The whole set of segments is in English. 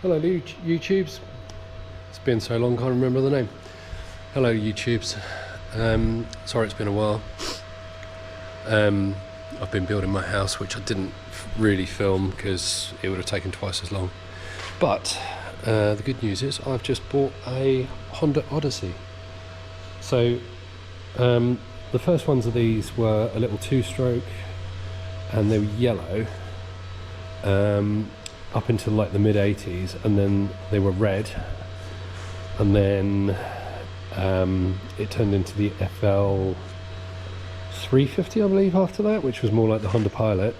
Hello YouTubes. It's been so long, can't remember the name. Hello YouTubes. Sorry it's been a while. I've been building my house, which I didn't really film because it would have taken twice as long. But the good news is I've just bought a Honda Odyssey. So the first ones of these were a little two-stroke and they were yellow up until like the mid-80s, and then they were red, and then it turned into the FL350 I believe after that, which was more like the Honda Pilot,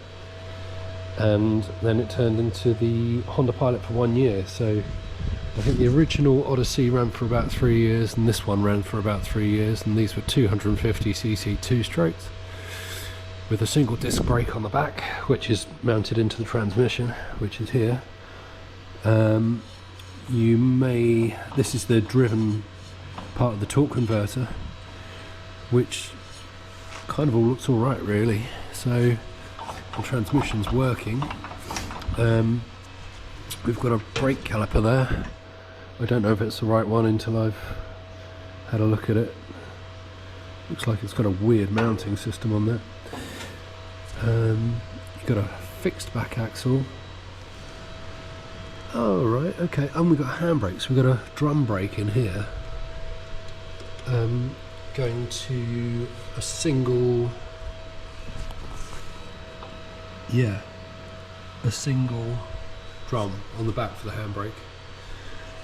and then it turned into the Honda Pilot for 1 year. So I think the original Odyssey ran for about 3 years and this one ran for about 3 years, and these were 250cc two-strokes with a single disc brake on the back, which is mounted into the transmission, which is here. This is the driven part of the torque converter, which kind of all looks all right really. So the transmission's working. We've got a brake caliper there. I don't know if it's the right one until I've had a look at it. Looks like it's got a weird mounting system on there. You've got a fixed back axle. Oh right, okay, and we've got handbrakes. We've got a drum brake in here. Going to a single, a single drum on the back for the handbrake.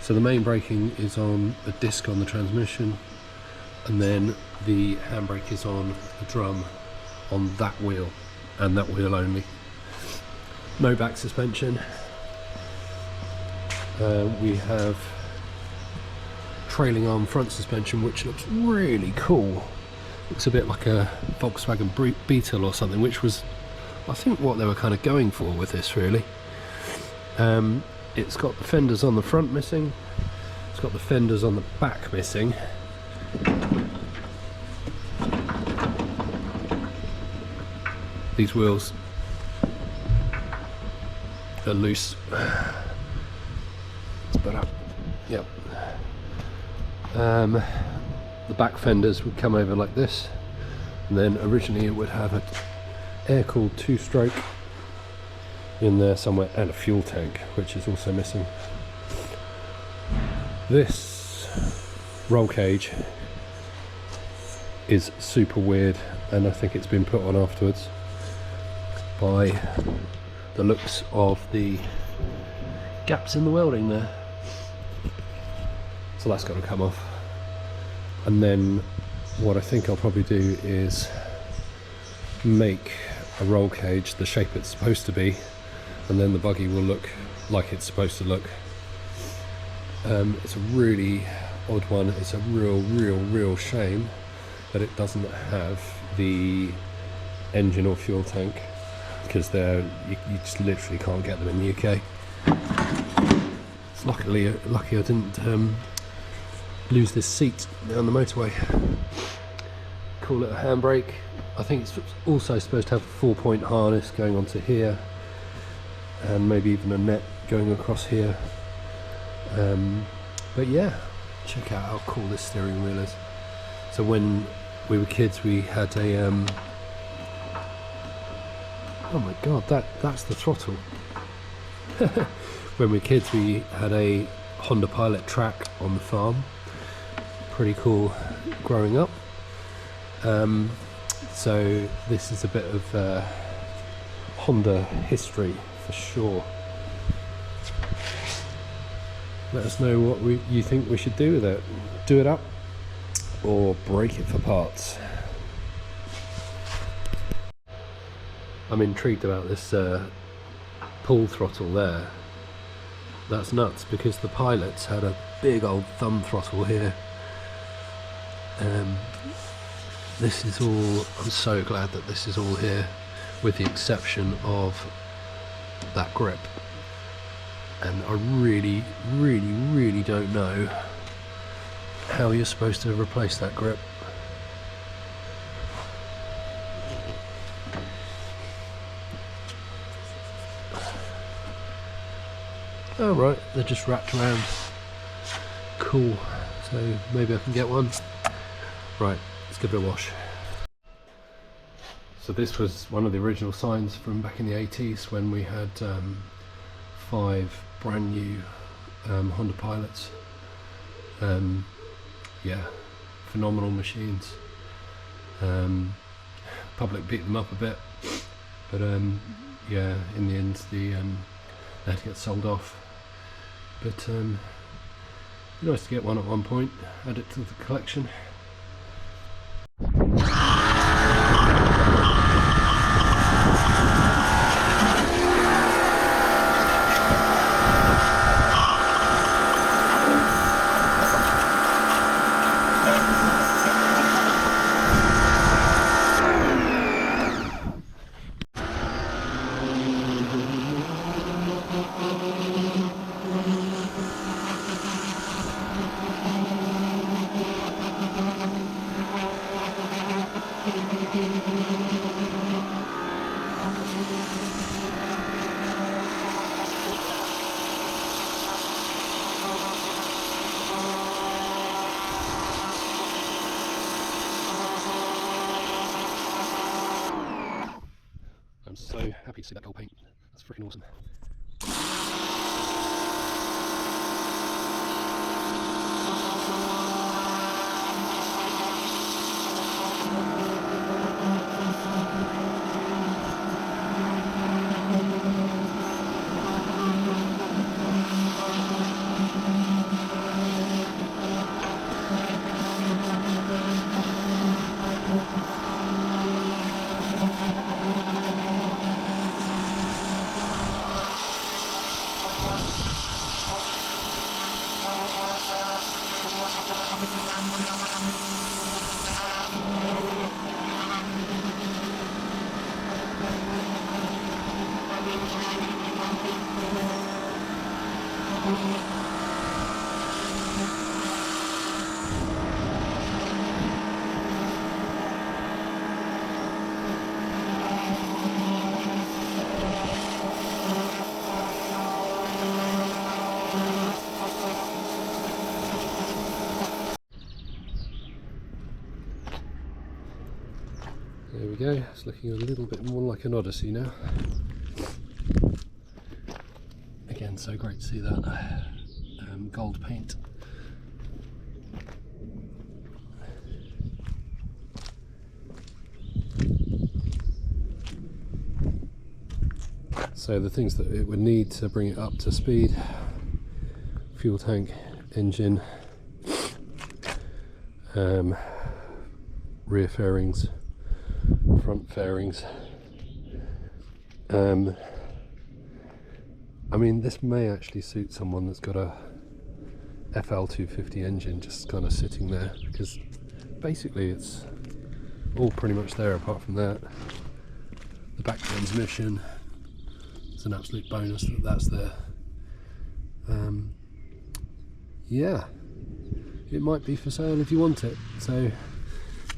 So the main braking is on a disc on the transmission, and then the handbrake is on the drum on that wheel, and that wheel only. No back suspension. We have trailing arm front suspension, which looks really cool. Looks a bit like a Volkswagen Beetle or something, which was, I think, what they were kind of going for with this really. It's got the fenders on the front missing. It's got the fenders on the back missing. These wheels are loose. It's better. Yep. The back fenders would come over like this, and then originally it would have an air-cooled two-stroke in there somewhere, and a fuel tank, which is also missing. This roll cage is super weird, and I think it's been put on afterwards by the looks of the gaps in the welding there. So that's got to come off. And then what I think I'll probably do is make a roll cage the shape it's supposed to be, and then the buggy will look like it's supposed to look. It's a really odd one. It's a real shame that it doesn't have the engine or fuel tank, because you just literally can't get them in the UK. It's lucky I didn't lose this seat down the motorway. Call it a handbrake. I think it's also supposed to have a 4-point harness going onto here, and maybe even a net going across here. But yeah, check out how cool this steering wheel is. So when we were kids, we had a oh my god, that's the throttle. When we were kids, we had a Honda Pilot track on the farm. Pretty cool growing up. So this is a bit of Honda history for sure. Let us know what you think we should do with it. Do it up or break it for parts. I'm intrigued about this pull throttle there. That's nuts, because the Pilots had a big old thumb throttle here. This is all, I'm so glad that this is all here, with the exception of that grip. And I really don't know how you're supposed to replace that grip. Oh right, they're just wrapped around. Cool, so maybe I can get one. Right, let's give it a wash. So this was one of the original signs from back in the 80s when we had 5 brand new Honda Pilots. Yeah, phenomenal machines. Public beat them up a bit, but yeah, in the end they had to get sold off. But nice to get one at one point, add it to the collection. I'm so happy to see that gold paint. That's freaking awesome. There we go, it's looking a little bit more like an Odyssey now. Again, so great to see that gold paint. So the things that it would need to bring it up to speed: fuel tank, engine, rear fairings, front fairings. I mean, this may actually suit someone that's got a FL250 engine just kind of sitting there, because basically it's all pretty much there apart from that. The back transmission, it's an absolute bonus that that's there. Yeah, it might be for sale if you want it, so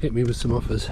hit me with some offers.